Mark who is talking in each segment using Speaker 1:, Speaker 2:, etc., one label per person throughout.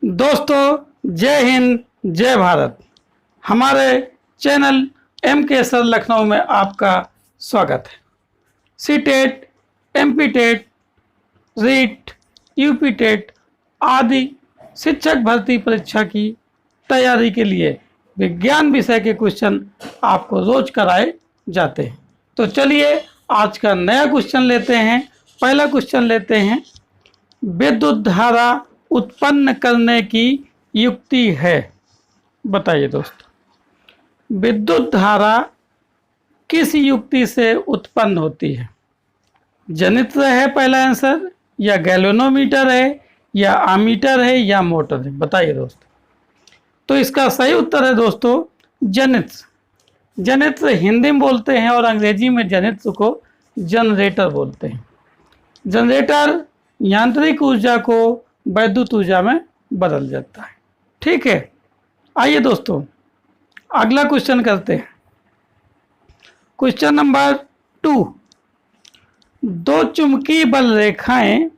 Speaker 1: दोस्तों, जय हिंद, जय भारत। हमारे चैनल MK सर लखनऊ में आपका स्वागत है। C TET, MP TET, REET, UP TET आदि शिक्षक भर्ती परीक्षा की तैयारी के लिए विज्ञान विषय के क्वेश्चन आपको रोज कराए जाते हैं। तो चलिए आज का नया क्वेश्चन लेते हैं। पहला क्वेश्चन लेते हैं, विद्युत धारा उत्पन्न करने की युक्ति है। बताइए दोस्तों, विद्युत धारा किस युक्ति से उत्पन्न होती है? जनित्र है पहला आंसर, या गैल्वेनोमीटर है, या आमीटर है, या मोटर है? बताइए दोस्तों। तो इसका सही उत्तर है दोस्तों जनित्र। जनित्र हिंदी में बोलते हैं और अंग्रेजी में जनित्र को जनरेटर बोलते हैं। जनरेटर यांत्रिक ऊर्जा को वैद्युत ऊर्जा में बदल जाता है। ठीक है, आइए दोस्तों अगला क्वेश्चन करते हैं। क्वेश्चन नंबर 2, दो चुंबकीय बल रेखाएं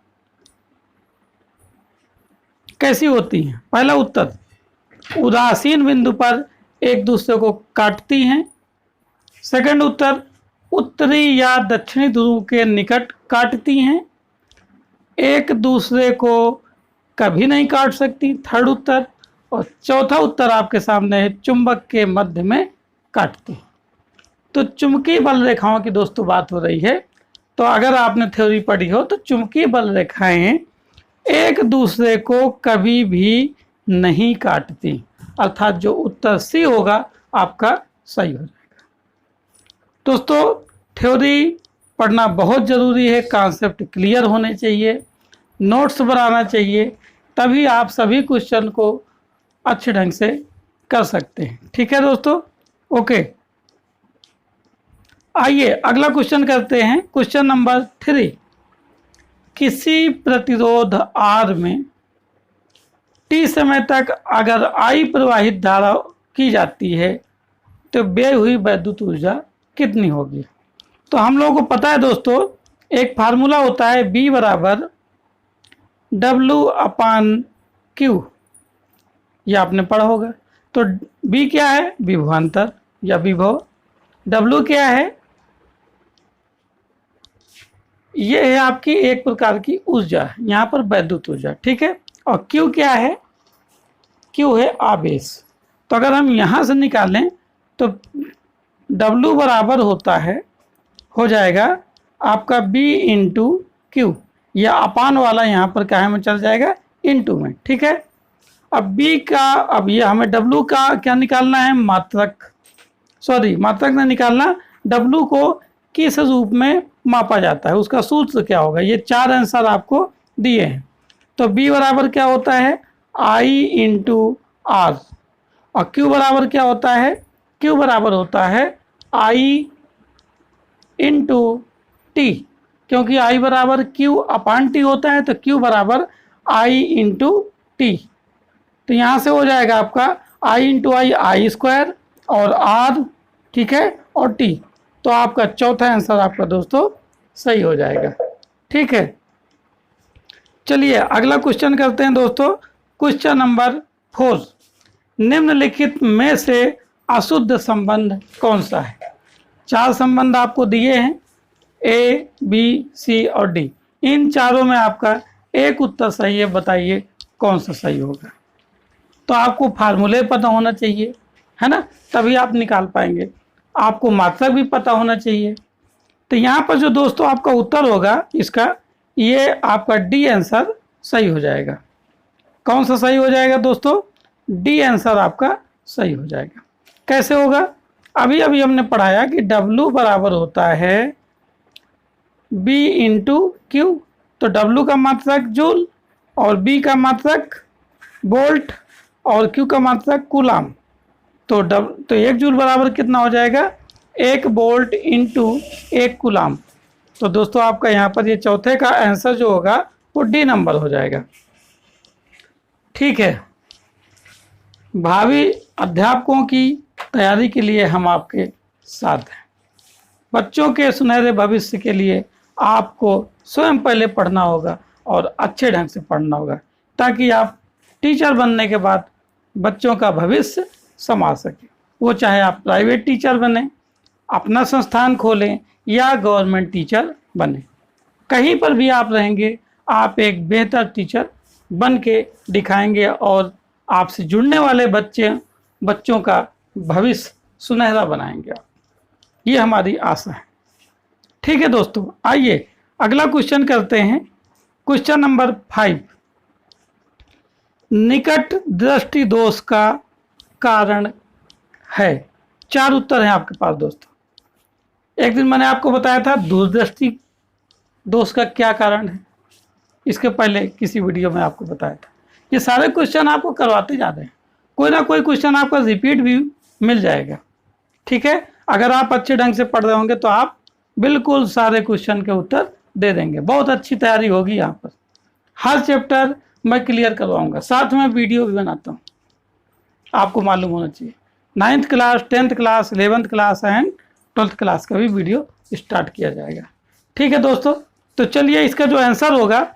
Speaker 1: कैसी होती हैं? पहला उत्तर, उदासीन बिंदु पर एक दूसरे को काटती हैं। सेकंड उत्तर, उत्तरी या दक्षिणी ध्रुव के निकट काटती हैं। एक दूसरे को कभी नहीं काट सकती, थर्ड उत्तर। और चौथा उत्तर आपके सामने है, चुंबक के मध्य में काटती। तो चुंबकीय बल रेखाओं की दोस्तों बात हो रही है। तो अगर आपने थ्योरी पढ़ी हो तो चुंबकीय बल रेखाएं एक दूसरे को कभी भी नहीं काटती, अर्थात जो उत्तर सी होगा आपका सही हो जाएगा। दोस्तों, थ्योरी पढ़ना बहुत ज़रूरी है, कॉन्सेप्ट क्लियर होने चाहिए, नोट्स बनाना चाहिए, तभी आप सभी क्वेश्चन को अच्छे ढंग से कर सकते हैं। ठीक है दोस्तों, ओके। आइए अगला क्वेश्चन करते हैं। क्वेश्चन नंबर 3, किसी प्रतिरोध R में T समय तक अगर I प्रवाहित धारा की जाती है तो व्यय हुई वैद्युत ऊर्जा कितनी होगी? तो हम लोगों को पता है दोस्तों, एक फार्मूला होता है B बराबर W/Q, यह आपने पढ़ा होगा। तो B क्या है? विभवांतर या विभव। W क्या है? ये है आपकी एक प्रकार की ऊर्जा, यहाँ पर वैद्युत ऊर्जा। ठीक है, और Q क्या है? Q है आवेश। तो अगर हम यहाँ से निकालें तो W बराबर होता है, हो जाएगा आपका B इंटू Q, या अपान वाला यहाँ पर क्या है में चल जाएगा, इंटू में। ठीक है, अब B का, अब ये हमें W का क्या निकालना है? मात्रक। सॉरी, मात्रक नहीं निकालना, W को किस रूप में मापा जाता है, उसका सूत्र क्या होगा? ये 4 आंसर आपको दिए हैं। तो B बराबर क्या होता है? I into R। और Q बराबर क्या होता है? Q बराबर होता है I इंटू T, क्योंकि I बराबर Q/T होता है, तो Q बराबर I इंटू T। तो यहाँ से हो जाएगा आपका I इंटू I स्क्वायर और R, ठीक है, और T। तो आपका चौथा आंसर आपका दोस्तों सही हो जाएगा। ठीक है, चलिए अगला क्वेश्चन करते हैं दोस्तों। क्वेश्चन नंबर 4, निम्नलिखित में से अशुद्ध संबंध कौन सा है? 4 संबंध आपको दिए हैं, A, B, C और D। इन चारों में आपका एक उत्तर सही है, बताइए कौन सा सही होगा? तो आपको फार्मूले पता होना चाहिए, है ना, तभी आप निकाल पाएंगे। आपको मात्रक भी पता होना चाहिए। तो यहाँ पर जो दोस्तों आपका उत्तर होगा इसका, ये आपका D आंसर सही हो जाएगा। कौन सा सही हो जाएगा दोस्तों? D आंसर आपका सही हो जाएगा। कैसे होगा? अभी अभी हमने पढ़ाया कि W बराबर होता है B इंटू Q। तो W का मात्रक जूल, और B का मात्रक वोल्ट, और Q का मात्रक कूलाम। तो 1 जूल बराबर कितना हो जाएगा? 1 वोल्ट इंटू 1 कूलाम। तो दोस्तों आपका यहाँ पर ये चौथे का आंसर जो होगा वो D नंबर हो जाएगा। ठीक है, भावी अध्यापकों की तैयारी के लिए हम आपके साथ हैं। बच्चों के सुनहरे भविष्य के लिए आपको स्वयं पहले पढ़ना होगा और अच्छे ढंग से पढ़ना होगा, ताकि आप टीचर बनने के बाद बच्चों का भविष्य संभाल सके। वो चाहे आप प्राइवेट टीचर बने, अपना संस्थान खोलें या गवर्नमेंट टीचर बने, कहीं पर भी आप रहेंगे आप एक बेहतर टीचर बन के दिखाएंगे और आपसे जुड़ने वाले बच्चों का भविष्य सुनहरा बनाएंगे आप। ये हमारी आशा है। ठीक है दोस्तों, आइए अगला क्वेश्चन करते हैं। क्वेश्चन नंबर 5, निकट दृष्टि दोष का कारण है। 4 उत्तर हैं आपके पास दोस्तों। एक दिन मैंने आपको बताया था दूरदृष्टि दोष का क्या कारण है, इसके पहले किसी वीडियो में आपको बताया था। ये सारे क्वेश्चन आपको करवाते जा रहे हैं, कोई ना कोई क्वेश्चन आपका रिपीट भी मिल जाएगा। ठीक है, अगर आप अच्छे ढंग से पढ़ रहे होंगे तो आप बिल्कुल सारे क्वेश्चन के उत्तर दे देंगे। बहुत अच्छी तैयारी होगी यहाँ पर, हर चैप्टर मैं क्लियर करवाऊंगा, साथ में वीडियो भी बनाता हूँ। आपको मालूम होना चाहिए 9th class, 10th class, 11th class and 12th class का भी वीडियो स्टार्ट किया जाएगा। ठीक है दोस्तों, तो चलिए इसका जो आंसर होगा,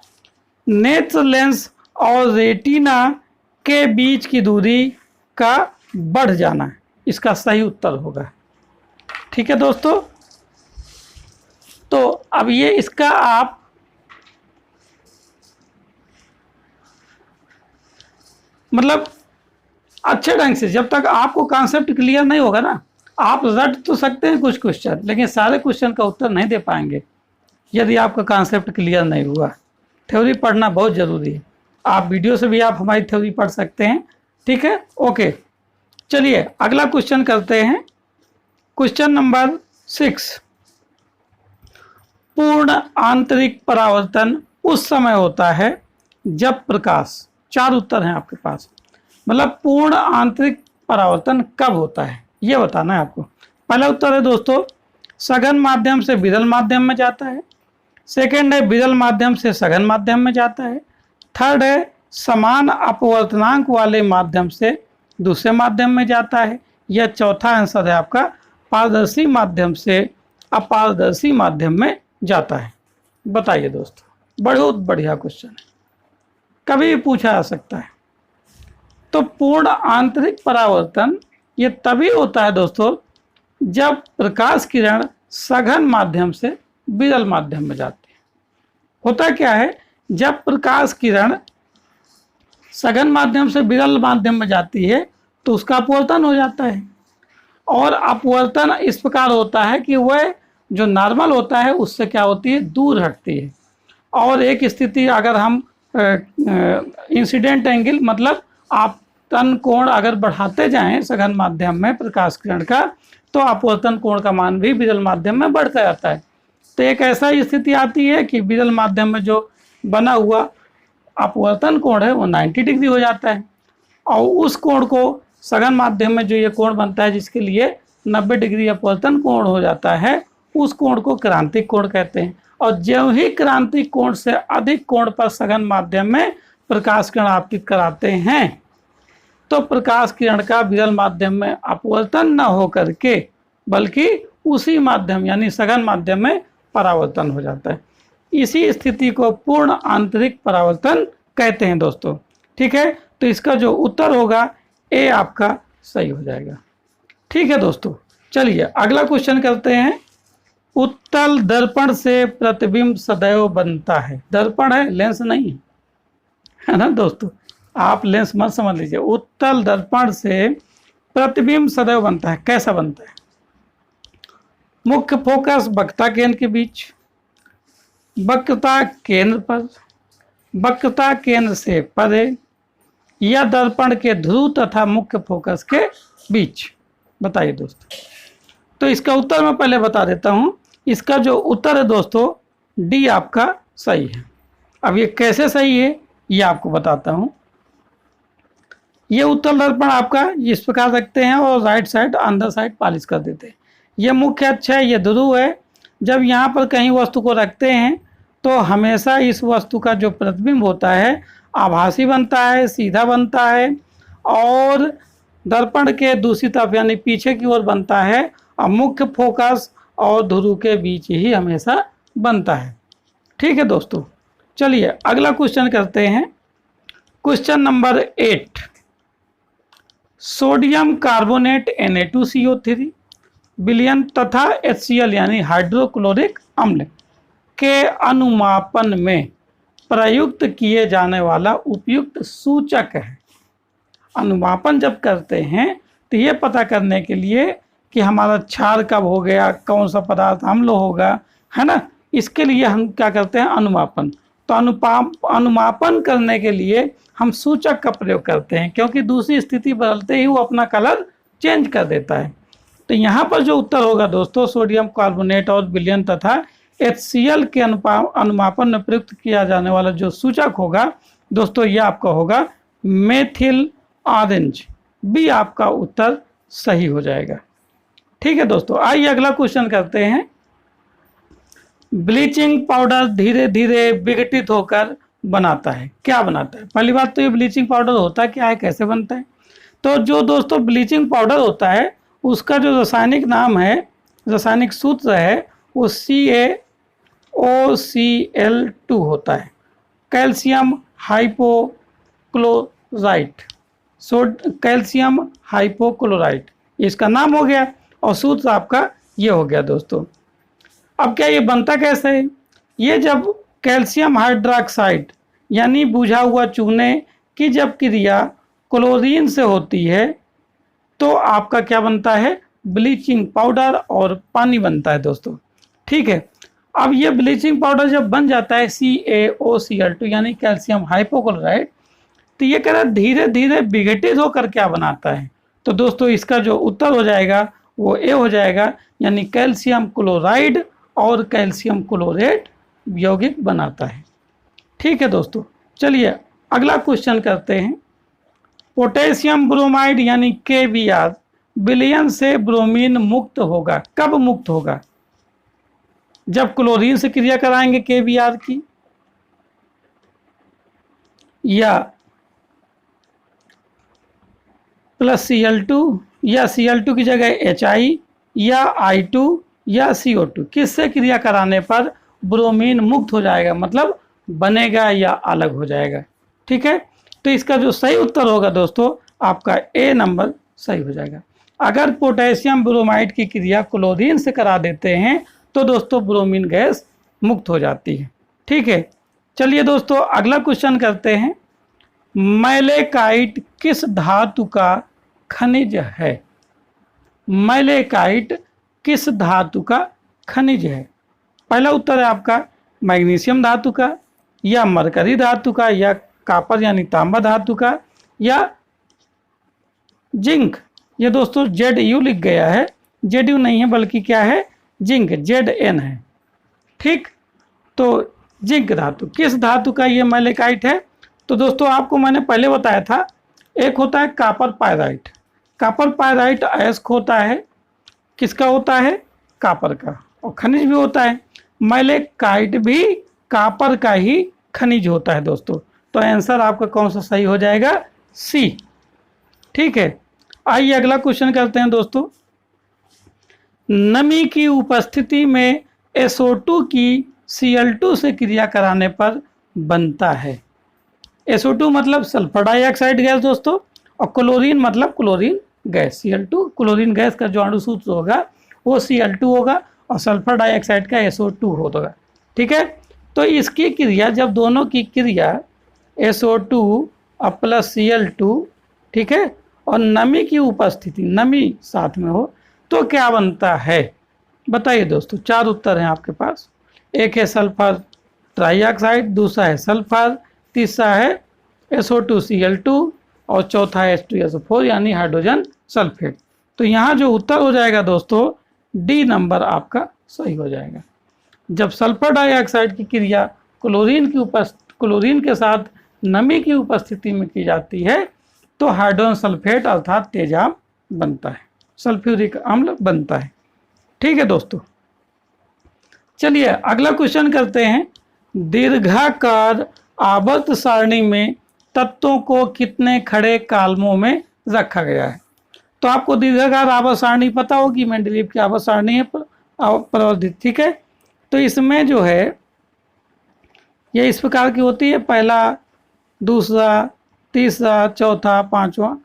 Speaker 1: नेत्र लेंस और रेटिना के बीच की दूरी का बढ़ जाना, इसका सही उत्तर होगा। ठीक है दोस्तों, तो अब ये इसका आप मतलब अच्छे ढंग से, जब तक आपको कॉन्सेप्ट क्लियर नहीं होगा ना, आप रट तो सकते हैं कुछ क्वेश्चन, लेकिन सारे क्वेश्चन का उत्तर नहीं दे पाएंगे यदि आपका कॉन्सेप्ट क्लियर नहीं हुआ। थ्योरी पढ़ना बहुत ज़रूरी है। आप वीडियो से भी आप हमारी थ्योरी पढ़ सकते हैं। ठीक है, ओके, चलिए अगला क्वेश्चन करते हैं। क्वेश्चन नंबर 6, पूर्ण आंतरिक परावर्तन उस समय होता है जब प्रकाश, 4 उत्तर हैं आपके पास, मतलब पूर्ण आंतरिक परावर्तन कब होता है ये बताना है आपको। पहला उत्तर है दोस्तों, सघन माध्यम से विरल माध्यम में जाता है। सेकंड है विरल माध्यम से सघन माध्यम में जाता है। थर्ड है समान अपवर्तनांक वाले माध्यम से दूसरे माध्यम में जाता है। यह चौथा आंसर है आपका, पारदर्शी माध्यम से अपारदर्शी माध्यम में जाता है। बताइए दोस्तों, बहुत बढ़िया क्वेश्चन है, कभी भी पूछा जा सकता है। तो पूर्ण आंतरिक परावर्तन ये तभी होता है दोस्तों जब प्रकाश किरण सघन माध्यम से विरल माध्यम में जाती है। होता क्या है, जब प्रकाश किरण सघन माध्यम से विरल माध्यम में जाती है तो उसका अपवर्तन हो जाता है, और अपवर्तन इस प्रकार होता है कि वह जो नॉर्मल होता है उससे क्या होती है, दूर हटती है। और एक स्थिति अगर हम इंसिडेंट एंगल मतलब आपतन कोण अगर बढ़ाते जाएं सघन माध्यम में प्रकाश किरण का, तो अपवर्तन कोण का मान भी विरल माध्यम में बढ़ता जाता है। तो एक ऐसा स्थिति आती है कि विरल माध्यम में जो बना हुआ अपवर्तन कोण है वो 90 डिग्री हो जाता है, और उस कोण को सघन माध्यम में जो ये कोण बनता है जिसके लिए 90 डिग्री अपवर्तन कोण हो जाता है, उस कोण को क्रांतिक कोण कहते हैं। और जो ही क्रांतिक कोण से अधिक कोण पर सघन माध्यम में प्रकाश किरण आपतित कराते हैं तो प्रकाश किरण का विरल माध्यम में अपवर्तन न हो करके बल्कि उसी माध्यम यानी सघन माध्यम में परावर्तन हो जाता है। इसी स्थिति को पूर्ण आंतरिक परावर्तन कहते हैं दोस्तों। ठीक है, तो इसका जो उत्तर होगा ए आपका सही हो जाएगा। ठीक है दोस्तों, चलिए अगला क्वेश्चन करते हैं। उत्तल दर्पण से प्रतिबिंब सदैव बनता है। दर्पण है, लेंस नहीं है ना दोस्तों, आप लेंस मत समझ लीजिए। उत्तल दर्पण से प्रतिबिंब सदैव बनता है। कैसा बनता है? मुख्य फोकस वक्रता केंद्र के बीच, वक्रता केंद्र पर, वक्रता केंद्र से परे, या दर्पण के ध्रुव तथा मुख्य फोकस के बीच। बताइए दोस्तों। तो इसका उत्तर मैं पहले बता देता हूं। इसका जो उत्तर है दोस्तों डी आपका सही है। अब ये कैसे सही है ये आपको बताता हूं। ये उत्तल दर्पण आपका इस प्रकार रखते हैं और राइट साइड अंदर साइड पॉलिश कर देते हैं। ये मुख्य अक्ष है, ये ध्रुव है। जब यहाँ पर कहीं वस्तु को रखते हैं तो हमेशा इस वस्तु का जो प्रतिबिंब होता है आभासी बनता है, सीधा बनता है, और दर्पण के दूसरी तरफ यानी पीछे की ओर बनता है, और मुख्य फोकस और ध्रुव के बीच ही हमेशा बनता है। ठीक है दोस्तों, चलिए अगला क्वेश्चन करते हैं। Question number 8, sodium carbonate Na2CO3 विलयन तथा HCl यानी हाइड्रोक्लोरिक अम्ल के अनुमापन में प्रयुक्त किए जाने वाला उपयुक्त सूचक है। अनुमापन जब करते हैं तो ये पता करने के लिए कि हमारा क्षार कब हो गया, कौन सा पदार्थ अम्ल होगा, है ना, इसके लिए हम क्या करते हैं, अनुमापन। तो अनुमापन करने के लिए हम सूचक का प्रयोग करते हैं, क्योंकि दूसरी स्थिति बदलते ही वो अपना कलर चेंज कर देता है। तो यहाँ पर जो उत्तर होगा दोस्तों, सोडियम कार्बोनेट और विलयन तथा HCl के अनुमापन में प्रयुक्त किया जाने वाला जो सूचक होगा दोस्तों, ये आपका होगा मेथिल ऑरेंज। बी आपका उत्तर सही हो जाएगा। ठीक है दोस्तों, आइए अगला क्वेश्चन करते हैं। ब्लीचिंग पाउडर धीरे धीरे विघटित होकर बनाता है, क्या बनाता है? पहली बात तो ये ब्लीचिंग पाउडर होता क्या है, कैसे बनता है? तो जो दोस्तों ब्लीचिंग पाउडर होता है उसका जो रासायनिक नाम है, रासायनिक सूत्र है, वो CaOCl2 होता है, कैल्शियम हाइपोक्लोराइट। कैल्शियम हाइपोक्लोराइट इसका नाम हो गया और सूत्र आपका ये हो गया दोस्तों। अब क्या ये बनता कैसे है? ये जब कैल्शियम हाइड्रोक्साइड यानी बुझा हुआ चूने की जब क्रिया क्लोरीन से होती है तो आपका क्या बनता है, ब्लीचिंग पाउडर और पानी बनता है दोस्तों। ठीक है, अब ये ब्लीचिंग पाउडर जब बन जाता है CaOCl2 यानी कैल्शियम हाइपोक्लोराइट, तो ये कह रहा है धीरे धीरे विघटित होकर क्या बनाता है? तो दोस्तों इसका जो उत्तर हो जाएगा वो ए हो जाएगा, यानी कैल्शियम क्लोराइड और कैल्शियम क्लोरेट यौगिक बनाता है। ठीक है दोस्तों, चलिए अगला क्वेश्चन करते हैं। पोटेशियम ब्रोमाइड यानी KBr विलयन से ब्रोमीन मुक्त होगा, कब मुक्त होगा? जब क्लोरीन से क्रिया कराएंगे KBr की, या प्लस Cl2, या Cl2 की जगह HI, या I2, या CO2, किससे क्रिया कराने पर ब्रोमीन मुक्त हो जाएगा, मतलब बनेगा या अलग हो जाएगा? ठीक है, तो इसका जो सही उत्तर होगा दोस्तों आपका ए नंबर सही हो जाएगा। अगर पोटेशियम ब्रोमाइड की क्रिया क्लोरीन से करा देते हैं तो दोस्तों ब्रोमीन गैस मुक्त हो जाती है। ठीक है, चलिए दोस्तों अगला क्वेश्चन करते हैं। मैलेकाइट किस धातु का खनिज है? मैलेकाइट किस धातु का खनिज है? पहला उत्तर है आपका मैग्नीशियम धातु का, या मरकरी धातु का, या कापर यानी तांबा धातु का, या जिंक। ये दोस्तों ZU लिख गया है, ZU नहीं है बल्कि क्या है, जिंक, ZN है। ठीक, तो जिंक धातु, किस धातु का ये मैलेकाइट है? तो दोस्तों आपको मैंने पहले बताया था, एक होता है कापर पायराइट। कापर पायराइट अयस्क होता है, किसका होता है, कापर का, और खनिज भी होता है। मैलेकाइट भी कापर का ही खनिज होता है दोस्तों। तो आंसर आपका कौन सा सही हो जाएगा, सी। ठीक है, आइए अगला क्वेश्चन करते हैं दोस्तों। नमी की उपस्थिति में SO2 की Cl2 से क्रिया कराने पर बनता है। SO2 मतलब सल्फर डाइऑक्साइड गैस दोस्तों, और क्लोरीन मतलब chlorine gas. Cl2 chlorine gas का जो अणुसूत्र होगा वो Cl2 होगा, और सल्फर डाइऑक्साइड का SO2 होगा। ठीक है, तो इसकी क्रिया, जब दोनों की क्रिया SO2 और प्लस Cl2, ठीक है, और नमी की उपस्थिति, नमी साथ में हो, तो क्या बनता है? बताइए दोस्तों, चार उत्तर हैं आपके पास। एक है सल्फर ट्राइऑक्साइड, दूसरा है सल्फर, तीसरा है SO2Cl2, और चौथा है H2SO4 यानी हाइड्रोजन सल्फेट। तो यहाँ जो उत्तर हो जाएगा दोस्तों, डी नंबर आपका सही हो जाएगा। जब सल्फर डाइऑक्साइड की क्रिया क्लोरीन के साथ नमी की उपस्थिति में की जाती है तो हाइड्रोजन सल्फेट अर्थात तेजाब बनता है, सल्फ्यूरिक अम्ल बनता है। ठीक है दोस्तों, चलिए अगला क्वेश्चन करते हैं। दीर्घाकार आवर्त सारणी में तत्वों को कितने खड़े कालमों में रखा गया है? तो आपको दीर्घाकार आवर्त सारणी पता होगी, मेंडलीव की आवर्त सारणी है प्रवर्धित। ठीक है, तो इसमें जो है ये इस प्रकार की होती है, पहला, दूसरा, तीसरा, चौथा, पांचवा,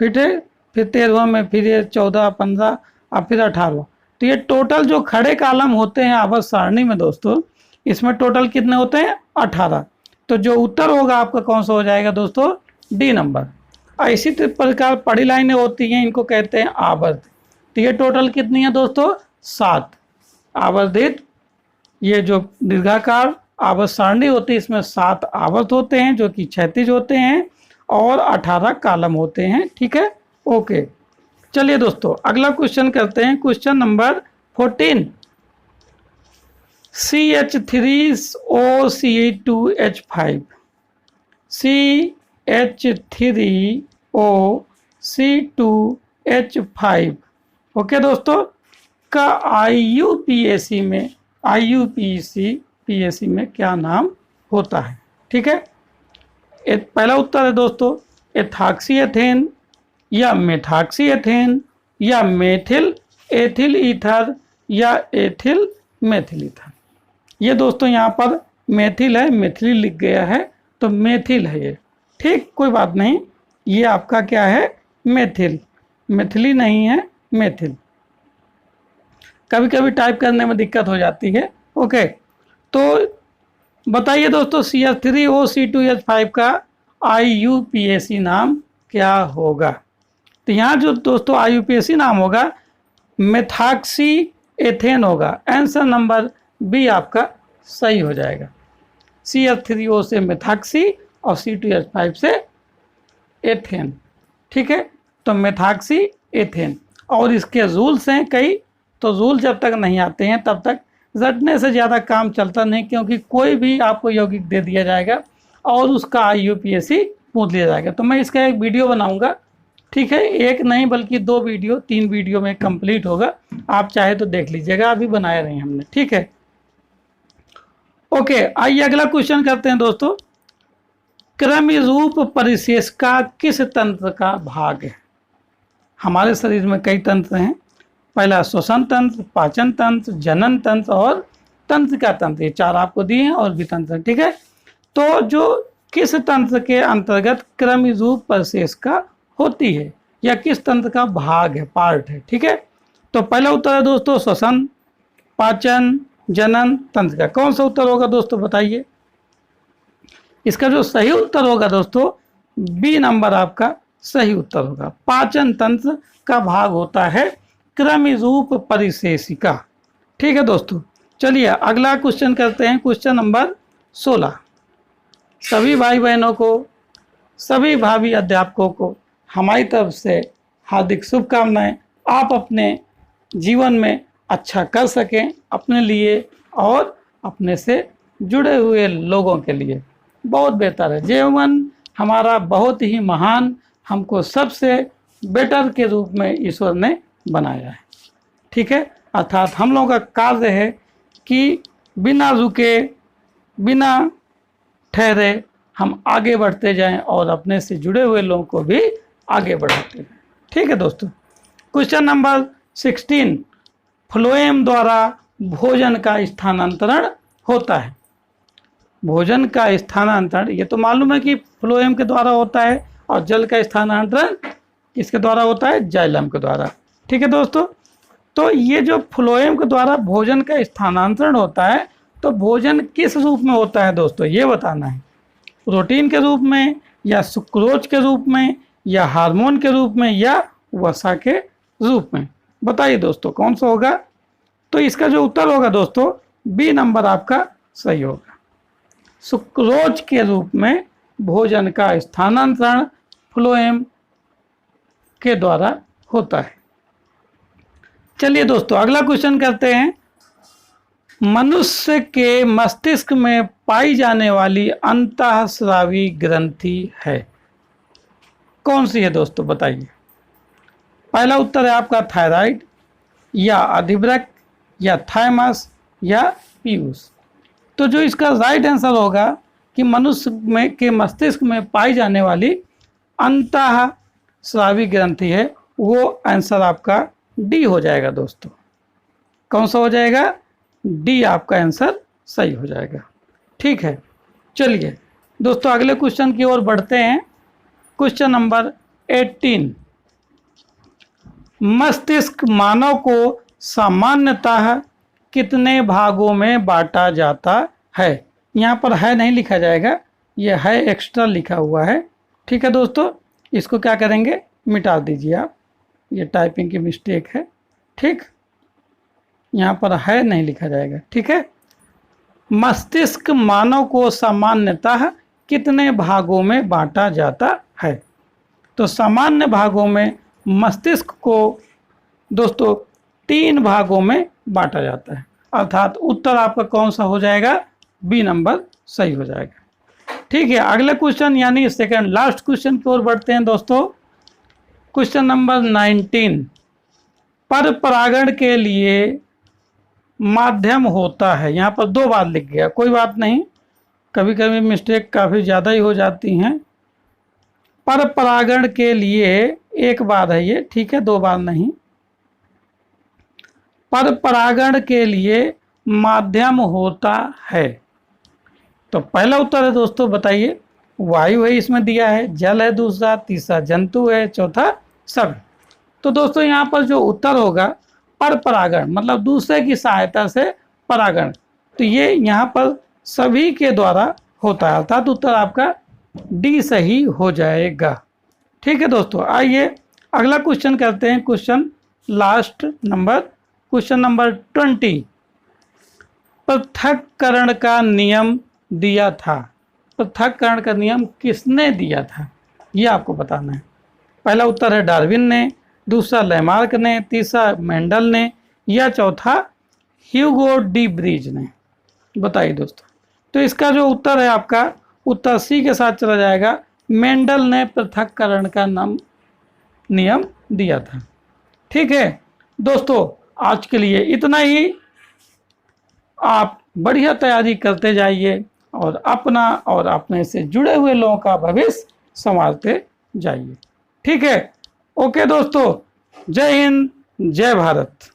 Speaker 1: फिर 13वां में फिर ये 14, 15 और फिर 18वां। तो ये टोटल जो खड़े कॉलम होते हैं आवर्त सारणी में दोस्तों, इसमें टोटल कितने होते हैं? 18। तो जो उत्तर होगा आपका कौन सा हो जाएगा दोस्तों? D number. इसी प्रकार पड़ी लाइनें होती हैं, इनको कहते हैं आवर्त। तो ये टोटल कितनी है दोस्तों? 7 आवर्धित। ये जो दीर्घाकार आवर्त सारणी होती है इसमें 7 आवर्त होते हैं जो कि क्षैतिज होते हैं और 18 कॉलम होते हैं। ठीक है, ओके। चलिए दोस्तों अगला क्वेश्चन करते हैं, question number 14। CH3OCH2H5 CH3OC2H5 okay दोस्तों, का IUPAC में क्या नाम होता है? ठीक है, पहला उत्तर है दोस्तों एथॉक्सी एथेन या मेथॉक्सी एथेन या मेथिल एथिल ईथर या एथिल मेथिल ईथर। ये दोस्तों यहाँ पर मेथिल है, मेथिली लिख गया है तो मेथिल है ये। ठीक, कोई बात नहीं, ये आपका क्या है? मेथिल, मेथिली नहीं है, मेथिल। कभी कभी टाइप करने में दिक्कत हो जाती है। ओके, तो बताइए दोस्तों CH3OC2H5 का IUPAC नाम क्या होगा? तो यहाँ जो दोस्तों IUPAC नाम होगा मेथॉक्सी एथेन होगा। आंसर नंबर बी आपका सही हो जाएगा। CH3O से मेथॉक्सी और C2H5 से एथेन। ठीक है, तो मेथॉक्सी एथेन। और इसके रूल्स हैं कई, तो रूल जब तक नहीं आते हैं तब तक रटने से ज़्यादा काम चलता नहीं, क्योंकि कोई भी आपको यौगिक दे दिया जाएगा और उसका IUPAC पूछ लिया जाएगा। तो मैं इसका एक वीडियो बनाऊंगा। ठीक है, एक नहीं बल्कि 2 वीडियो 3 वीडियो में कंप्लीट होगा, आप चाहे तो देख लीजिएगा, अभी बनाया नहीं हमने। ठीक है, ओके। आइए अगला क्वेश्चन करते हैं दोस्तों। क्रमिरूप परिशेषिका किस तंत्र का भाग है? हमारे शरीर में कई तंत्र हैं। पहला श्वसन तंत्र, पाचन तंत्र, जनन तंत्र और तंत्रिका तंत्र, ये 4 आपको दिए हैं और भी तंत्र। ठीक है, तो जो किस तंत्र के अंतर्गत क्रमिरूप परिशेषिका होती है या किस तंत्र का भाग है, पार्ट है? ठीक है, तो पहला उत्तर है दोस्तों श्वसन, पाचन, जनन, तंत्रिका। कौन सा उत्तर होगा दोस्तों बताइए? इसका जो सही उत्तर होगा दोस्तों बी नंबर आपका सही उत्तर होगा। पाचन तंत्र का भाग होता है क्रमिरूप परिशेषिका। ठीक है दोस्तों, चलिए अगला क्वेश्चन करते हैं, क्वेश्चन नंबर 16। सभी भाई बहनों को, सभी भावी अध्यापकों को हमारी तरफ से हार्दिक शुभकामनाएं। आप अपने जीवन में अच्छा कर सकें, अपने लिए और अपने से जुड़े हुए लोगों के लिए बहुत बेहतर है। जीवन हमारा बहुत ही महान, हमको सबसे बेटर के रूप में ईश्वर ने बनाया है। ठीक है, अर्थात हम लोगों का कार्य है कि बिना रुके, बिना ठहरे हम आगे बढ़ते जाएं और अपने से जुड़े हुए लोगों को भी आगे बढ़ाते हैं। ठीक है दोस्तों, क्वेश्चन नंबर 16। फ्लोएम द्वारा भोजन का स्थानांतरण होता है। भोजन का स्थानांतरण ये तो मालूम है कि फ्लोएम के द्वारा होता है, और जल का स्थानांतरण किसके द्वारा होता है? जाइलम के द्वारा। ठीक है दोस्तों, तो ये जो फ्लोएम के द्वारा भोजन का स्थानांतरण होता है, तो भोजन किस रूप में होता है दोस्तों ये बताना है। प्रोटीन के रूप में या सुक्रोज के रूप में या हार्मोन के रूप में या वसा के रूप में? बताइए दोस्तों कौन सा होगा? तो इसका जो उत्तर होगा दोस्तों बी नंबर आपका सही होगा। सुक्रोज के रूप में भोजन का स्थानांतरण फ्लोएम के द्वारा होता है। चलिए दोस्तों अगला क्वेश्चन करते हैं। मनुष्य के मस्तिष्क में पाई जाने वाली अंतःस्रावी ग्रंथि है, कौन सी है दोस्तों बताइए? पहला उत्तर है आपका थायराइड या अधिवृक्क या थाइमस या पीयूष। तो जो इसका राइट आंसर होगा कि मनुष्य में के मस्तिष्क में पाई जाने वाली अंतःस्रावी ग्रंथि है, वो आंसर आपका डी हो जाएगा दोस्तों। कौन सा हो जाएगा? डी आपका आंसर सही हो जाएगा। ठीक है, चलिए दोस्तों अगले क्वेश्चन की ओर बढ़ते हैं। क्वेश्चन नंबर 18, मस्तिष्क मानव को सामान्यतः कितने भागों में बांटा जाता है। यहाँ पर है नहीं लिखा जाएगा, ये है एक्स्ट्रा लिखा हुआ है। ठीक है दोस्तों, इसको क्या करेंगे, मिटा दीजिए आप, ये टाइपिंग की मिस्टेक है। ठीक, यहाँ पर है नहीं लिखा जाएगा। ठीक है, मस्तिष्क मानव को सामान्यतः कितने भागों में बांटा जाता है। तो सामान्य भागों में मस्तिष्क को दोस्तों 3 भागों में बांटा जाता है, अर्थात उत्तर आपका कौन सा हो जाएगा, बी नंबर सही हो जाएगा। ठीक है, अगला क्वेश्चन यानी सेकंड लास्ट क्वेश्चन की ओर बढ़ते हैं दोस्तों। क्वेश्चन नंबर 19, पर परागण के लिए माध्यम होता है। यहाँ पर 2 बार लिख गया, कोई बात नहीं, कभी कभी मिस्टेक काफ़ी ज़्यादा ही हो जाती हैं। पर परागण के लिए 1 बार है ये, ठीक है, 2 बार नहीं। पर परागण के लिए माध्यम होता है, तो पहला उत्तर है दोस्तों, बताइए। वायु है इसमें दिया है, जल है दूसरा, तीसरा जंतु है, चौथा सब। तो दोस्तों यहाँ पर जो उत्तर होगा पर परागण मतलब दूसरे की सहायता से परागण, तो ये यहाँ पर सभी के द्वारा होता है, अर्थात उत्तर आपका डी सही हो जाएगा। ठीक है दोस्तों, आइए अगला क्वेश्चन करते हैं। Question last number, question number 20, पृथक्करण का नियम दिया था। पृथक्करण का नियम किसने दिया था, ये आपको बताना है। पहला उत्तर है डार्विन ने, दूसरा लैमार्क ने, तीसरा मेंडल ने, या चौथा ह्यूगो डी ब्रीज ने। बताइए दोस्तों, तो इसका जो उत्तर है आपका उत्तर सी के साथ चला जाएगा। मेंडल ने पृथक्करण का नियम दिया था। ठीक है दोस्तों, आज के लिए इतना ही। आप बढ़िया तैयारी करते जाइए और अपना और अपने से जुड़े हुए लोगों का भविष्य संवारते जाइए। ठीक है, ओके दोस्तों, जय हिंद, जय भारत।